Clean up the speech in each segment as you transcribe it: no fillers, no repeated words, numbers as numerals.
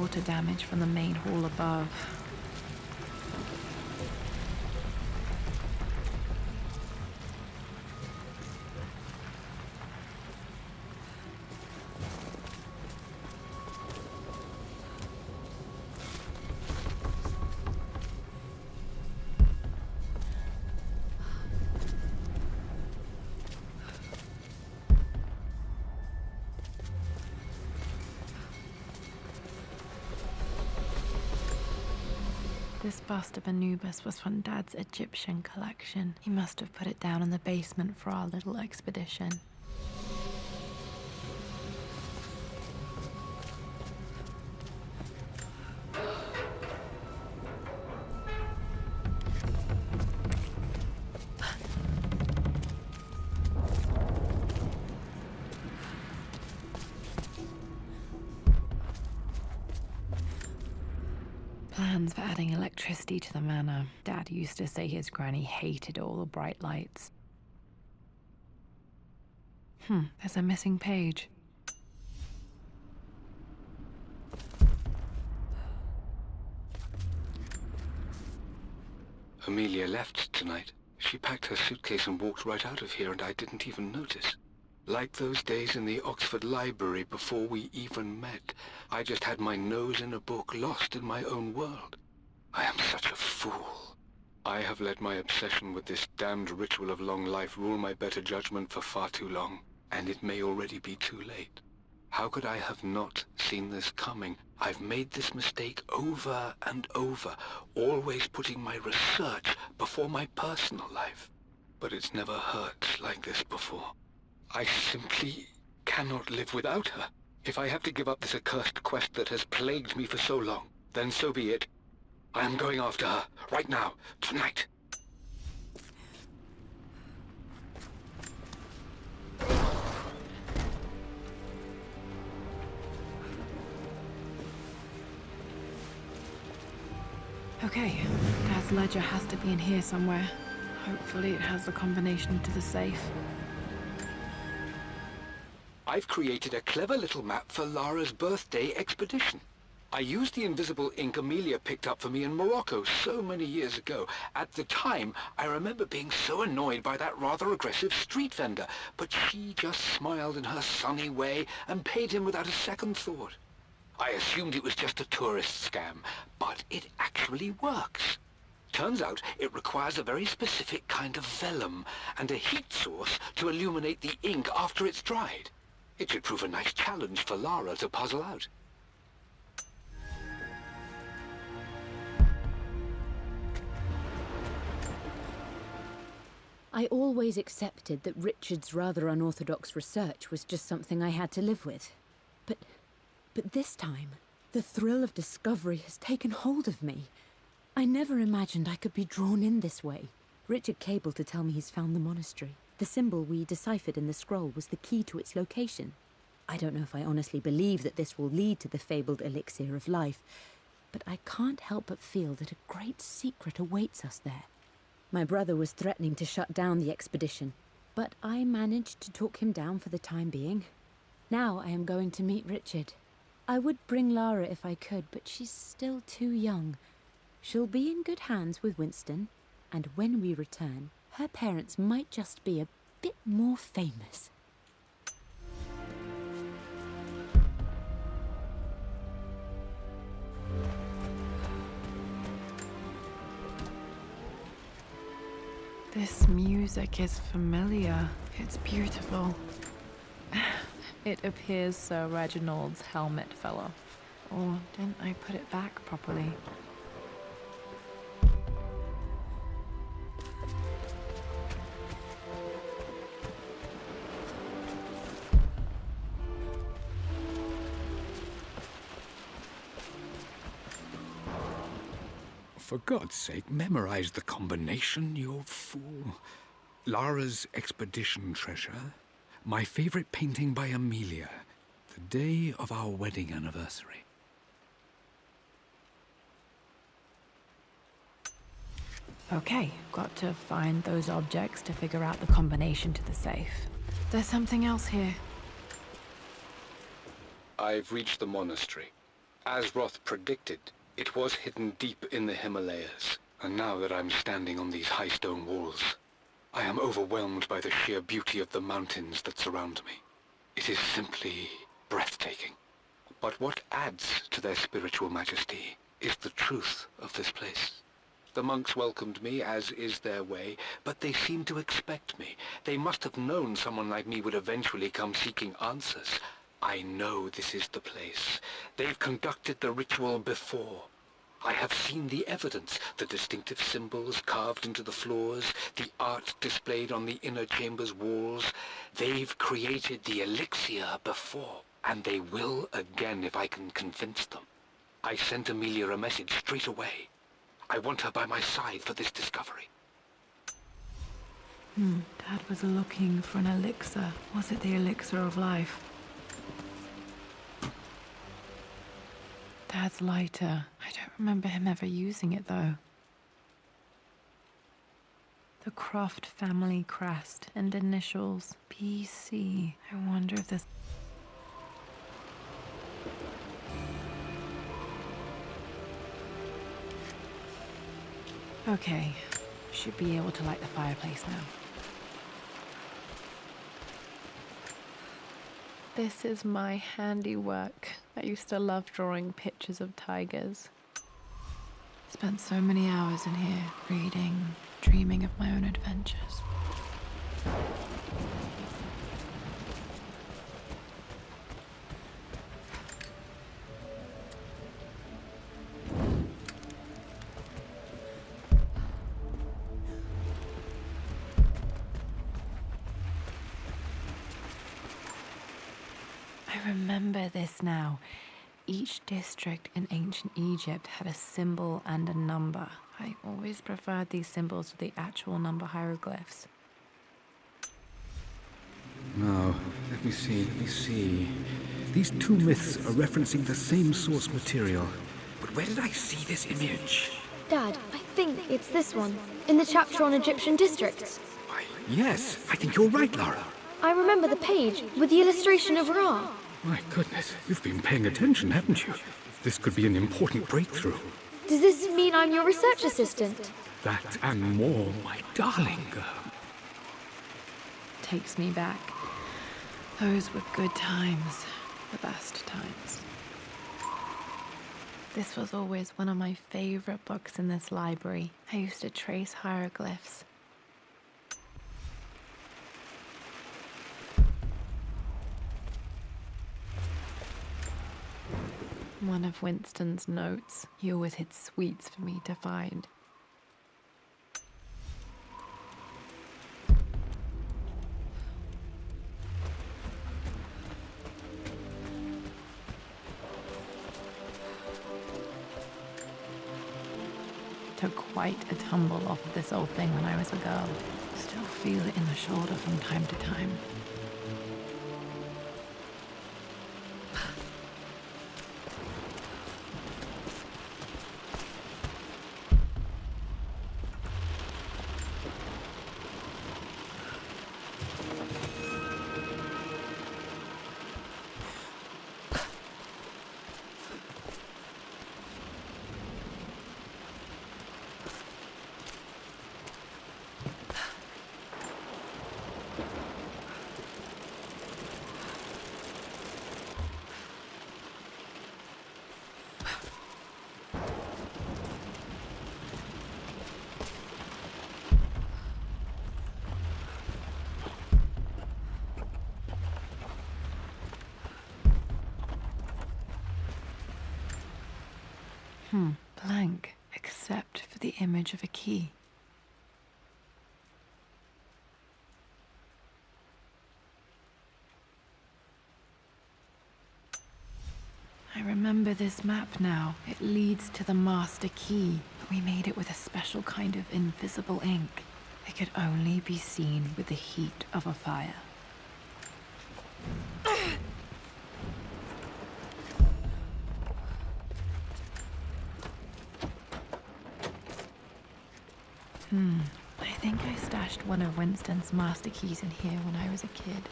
water damage from the main hall above. This bust of Anubis was from Dad's Egyptian collection. He must have put it down in the basement for our little expedition. Plans for adding electricity to the manor. Dad used to say his granny hated all the bright lights. There's a missing page. Amelia left tonight. She packed her suitcase and walked right out of here, and I didn't even notice. Like those days in the Oxford Library before we even met. I just had my nose in a book, lost in my own world. I am such a fool. I have let my obsession with this damned ritual of long life rule my better judgment for far too long, and it may already be too late. How could I have not seen this coming? I've made this mistake over and over, always putting my research before my personal life. But it's never hurt like this before. I simply cannot live without her. If I have to give up this accursed quest that has plagued me for so long, then so be it. I am going after her, right now, tonight. Okay, Dad's ledger has to be in here somewhere. Hopefully it has the combination to the safe. I've created a clever little map for Lara's birthday expedition. I used the invisible ink Amelia picked up for me in Morocco so many years ago. At the time, I remember being so annoyed by that rather aggressive street vendor, but she just smiled in her sunny way and paid him without a second thought. I assumed it was just a tourist scam, but it actually works. Turns out it requires a very specific kind of vellum and a heat source to illuminate the ink after it's dried. It should prove a nice challenge for Lara to puzzle out. I always accepted that Richard's rather unorthodox research was just something I had to live with. But this time, the thrill of discovery has taken hold of me. I never imagined I could be drawn in this way. Richard cabled to tell me he's found the monastery. The symbol we deciphered in the scroll was the key to its location. I don't know if I honestly believe that this will lead to the fabled elixir of life, but I can't help but feel that a great secret awaits us there. My brother was threatening to shut down the expedition, but I managed to talk him down for the time being. Now I am going to meet Richard. I would bring Lara if I could, but she's still too young. She'll be in good hands with Winston, and when we return, her parents might just be a bit more famous. This music is familiar. It's beautiful. It appears Sir Reginald's helmet fell off. Or didn't I put it back properly? For God's sake, memorize the combination, you fool. Lara's expedition treasure, my favorite painting by Amelia, the day of our wedding anniversary. Okay, got to find those objects to figure out the combination to the safe. There's something else here. I've reached the monastery. As Roth predicted, it was hidden deep in the Himalayas, and now that I'm standing on these high stone walls, I am overwhelmed by the sheer beauty of the mountains that surround me. It is simply breathtaking. But what adds to their spiritual majesty is the truth of this place. The monks welcomed me, as is their way, but they seemed to expect me. They must have known someone like me would eventually come seeking answers. I know this is the place. They've conducted the ritual before. I have seen the evidence, the distinctive symbols carved into the floors, the art displayed on the inner chamber's walls. They've created the elixir before, and they will again if I can convince them. I sent Amelia a message straight away. I want her by my side for this discovery. Dad was looking for an elixir. Was it the elixir of life? Dad's lighter. I don't remember him ever using it, though. The Croft family crest and initials PC. I wonder if this... Okay, should be able to light the fireplace now. This is my handiwork. I used to love drawing pictures of tigers. Spent so many hours in here, reading, dreaming of my own adventures. I remember this now. Each district in ancient Egypt had a symbol and a number. I always preferred these symbols to the actual number hieroglyphs. Now, let me see. These two myths are referencing the same source material. But where did I see this image? Dad, I think it's this one, in the chapter on Egyptian districts. Why, yes, I think you're right, Lara. I remember the page with the illustration of Ra. My goodness, you've been paying attention, haven't you? This could be an important breakthrough. Does this mean I'm your research assistant? That and more, my darling girl. Takes me back. Those were good times. The best times. This was always one of my favorite books in this library. I used to trace hieroglyphs. One of Winston's notes. He always hid sweets for me to find. Took quite a tumble off of this old thing when I was a girl. Still feel it in the shoulder from time to time. Blank, except for the image of a key. I remember this map now. It leads to the master key. We made it with a special kind of invisible ink. It could only be seen with the heat of a fire. I think I stashed one of Winston's master keys in here when I was a kid.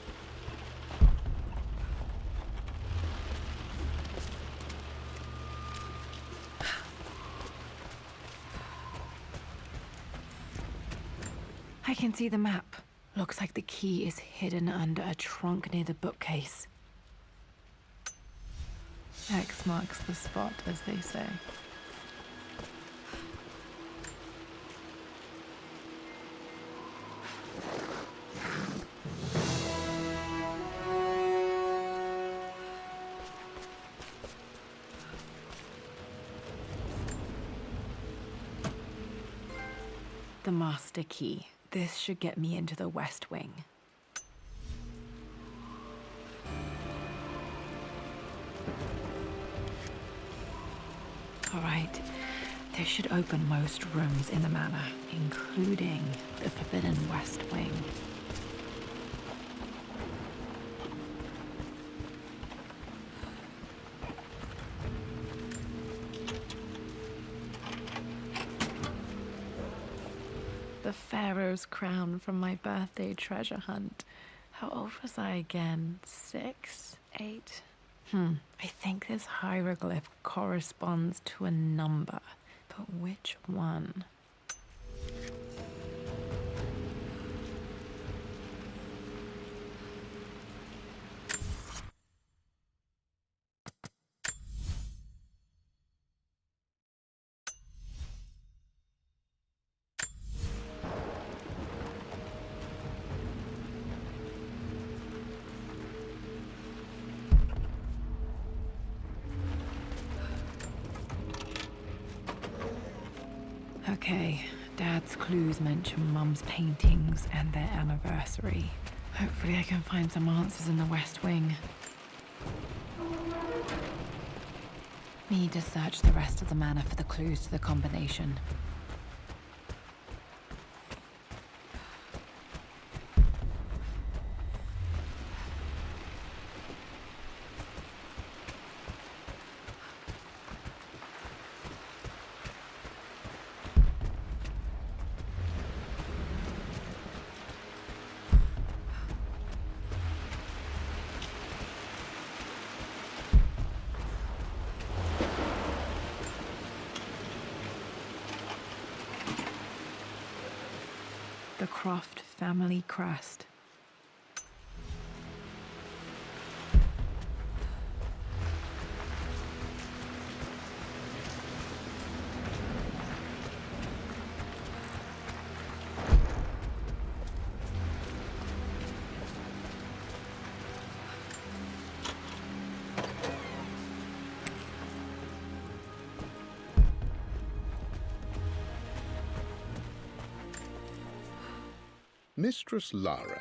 can see the map. Looks like the key is hidden under a trunk near the bookcase. X marks the spot, as they say. The master key. This should get me into the West Wing. All right, this should open most rooms in the manor, including the forbidden West Wing. The Pharaoh's crown from my birthday treasure hunt. How old was I again? 6? 8? I think this hieroglyph corresponds to a number, but which one? Okay, Dad's clues mention Mum's paintings and their anniversary. Hopefully I can find some answers in the West Wing. Need to search the rest of the manor for the clues to the combination. The Croft family crest. Mistress Lara,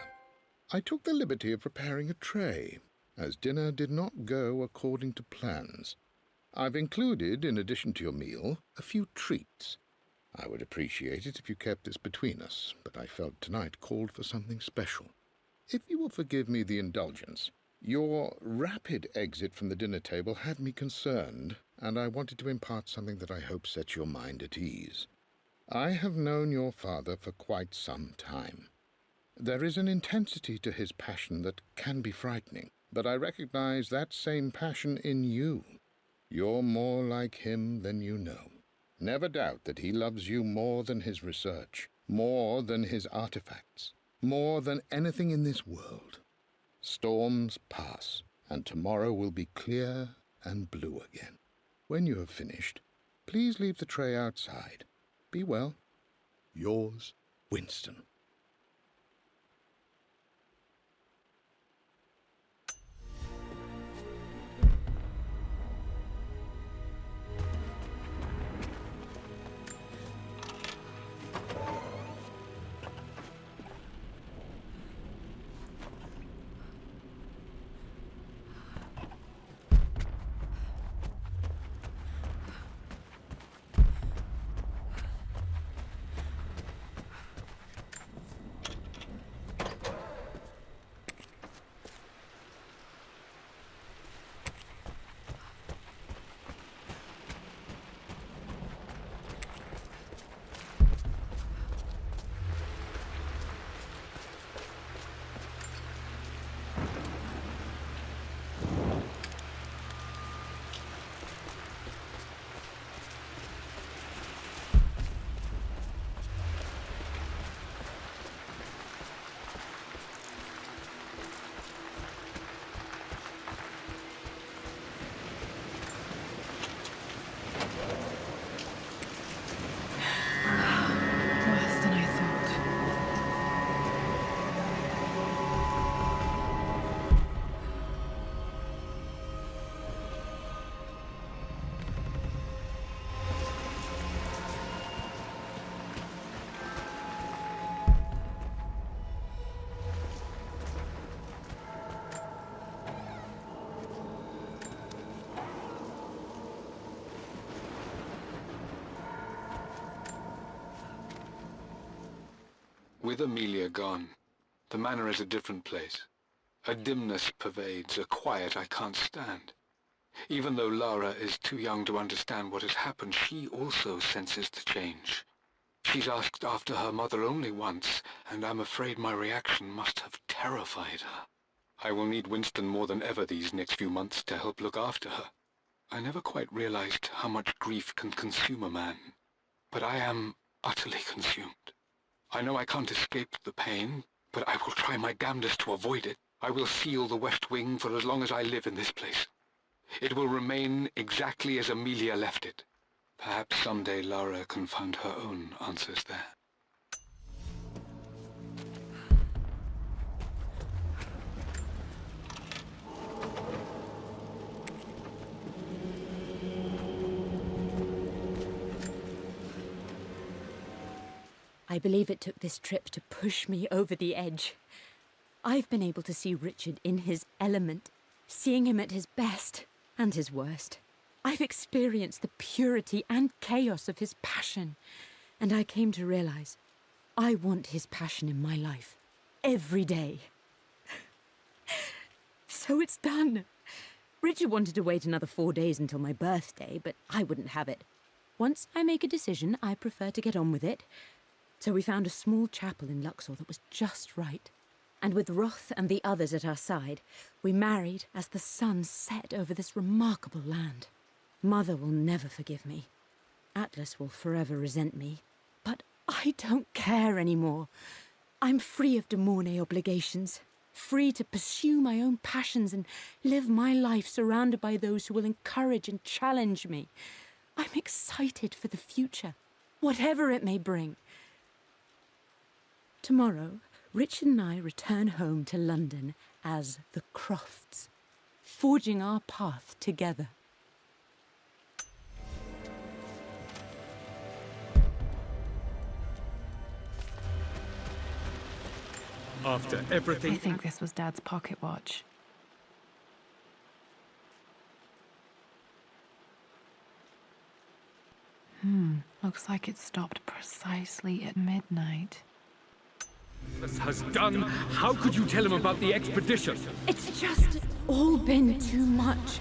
I took the liberty of preparing a tray, as dinner did not go according to plans. I've included, in addition to your meal, a few treats. I would appreciate it if you kept this between us, but I felt tonight called for something special. If you will forgive me the indulgence, your rapid exit from the dinner table had me concerned, and I wanted to impart something that I hope sets your mind at ease. I have known your father for quite some time. There is an intensity to his passion that can be frightening, but I recognize that same passion in you. You're more like him than you know. Never doubt that he loves you more than his research, more than his artifacts, more than anything in this world. Storms pass, and tomorrow will be clear and blue again. When you have finished, please leave the tray outside. Be well. Yours, Winston. With Amelia gone, the manor is a different place. A dimness pervades, a quiet I can't stand. Even though Lara is too young to understand what has happened, she also senses the change. She's asked after her mother only once, and I'm afraid my reaction must have terrified her. I will need Winston more than ever these next few months to help look after her. I never quite realized how much grief can consume a man, but I am utterly consumed. I know I can't escape the pain, but I will try my damnedest to avoid it. I will seal the West Wing for as long as I live in this place. It will remain exactly as Amelia left it. Perhaps someday Lara can find her own answers there. I believe it took this trip to push me over the edge. I've been able to see Richard in his element, seeing him at his best and his worst. I've experienced the purity and chaos of his passion, and I came to realize I want his passion in my life every day. So it's done. Richard wanted to wait another 4 days until my birthday, but I wouldn't have it. Once I make a decision, I prefer to get on with it. So we found a small chapel in Luxor that was just right. And with Roth and the others at our side, we married as the sun set over this remarkable land. Mother will never forgive me. Atlas will forever resent me. But I don't care anymore. I'm free of de Mornay obligations, free to pursue my own passions and live my life surrounded by those who will encourage and challenge me. I'm excited for the future, whatever it may bring. Tomorrow, Richard and I return home to London as the Crofts, forging our path together. After I everything... think this was Dad's pocket watch. Looks like it stopped precisely at midnight. has done, how could you tell him about the expedition? It's just all been too much.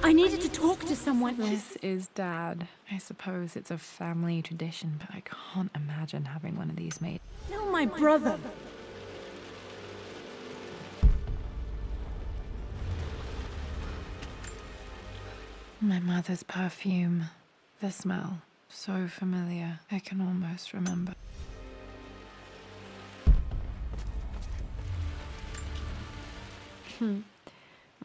I needed to talk to someone. This is Dad. I suppose it's a family tradition, but I can't imagine having one of these made. No, my brother. My mother's perfume. The smell. So familiar. I can almost remember.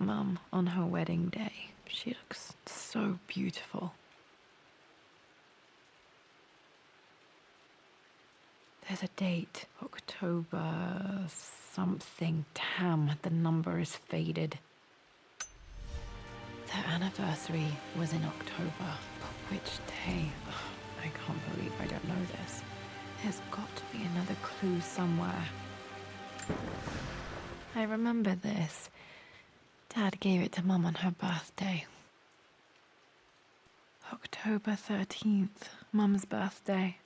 Mum, on her wedding day, she looks so beautiful. There's a date. October something. Damn, the number is faded. The anniversary was in October. But which day? I can't believe I don't know this. There's got to be another clue somewhere. I remember this. Dad gave it to Mum on her birthday. October 13th, Mum's birthday.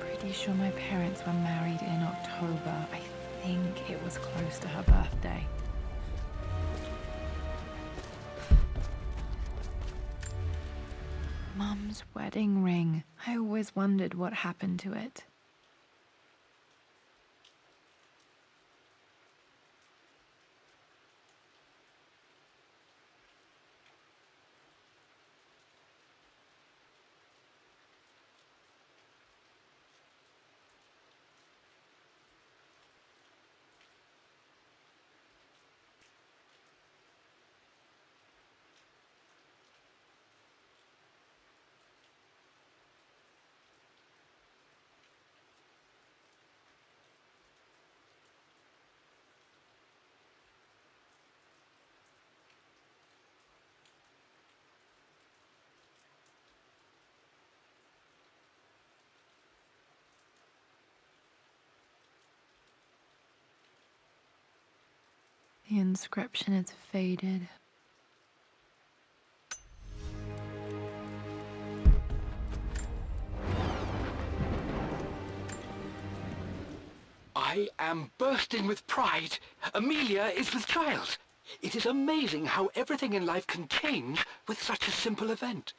Pretty sure my parents were married in October. I think it was close to her birthday. Mum's wedding ring. I always wondered what happened to it. The inscription is faded. I am bursting with pride. Amelia is with child. It is amazing how everything in life can change with such a simple event.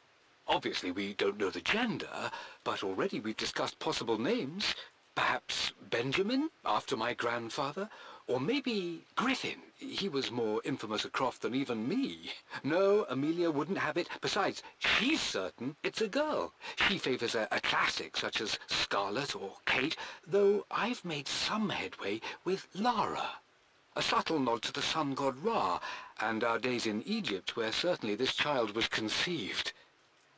Obviously, we don't know the gender, but already we've discussed possible names. Perhaps Benjamin, after my grandfather? Or maybe Griffin. He was more infamous at Croft than even me. No, Amelia wouldn't have it. Besides, she's certain it's a girl. She favors a classic such as Scarlet or Kate, though I've made some headway with Lara. A subtle nod to the sun god Ra, and our days in Egypt, where certainly this child was conceived.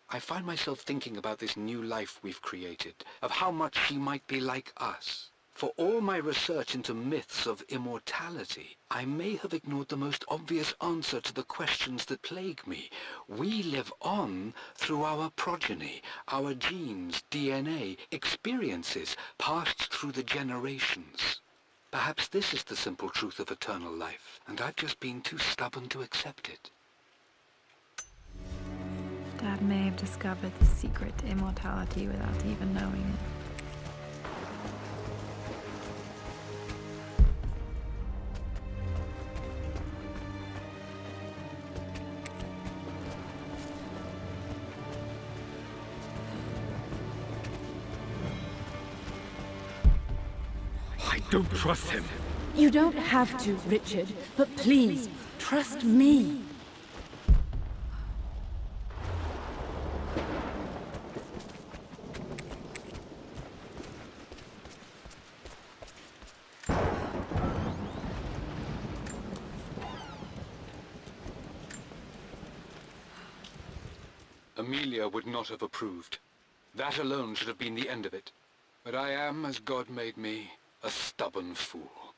I find myself thinking about this new life we've created, of how much she might be like us. For all my research into myths of immortality, I may have ignored the most obvious answer to the questions that plague me. We live on through our progeny, our genes, DNA, experiences passed through the generations. Perhaps this is the simple truth of eternal life, and I've just been too stubborn to accept it. Dad may have discovered the secret to immortality without even knowing it. I don't trust him. You don't have to, Richard, but please, trust me. Amelia would not have approved. That alone should have been the end of it. But I am, as God made me, a stubborn fool.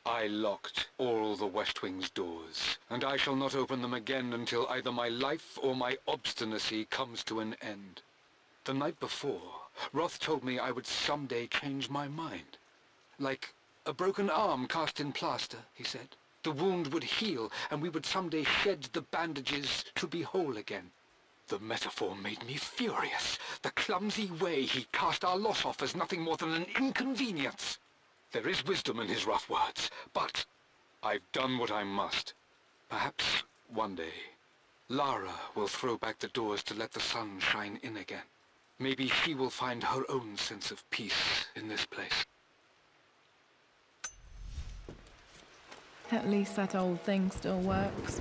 I locked all the West Wing's doors, and I shall not open them again until either my life or my obstinacy comes to an end. The night before, Roth told me I would someday change my mind. Like a broken arm cast in plaster, he said. The wound would heal, and we would someday shed the bandages to be whole again. The metaphor made me furious. The clumsy way he cast our loss off as nothing more than an inconvenience. There is wisdom in his rough words, but I've done what I must. Perhaps one day, Lara will throw back the doors to let the sun shine in again. Maybe she will find her own sense of peace in this place. At least that old thing still works.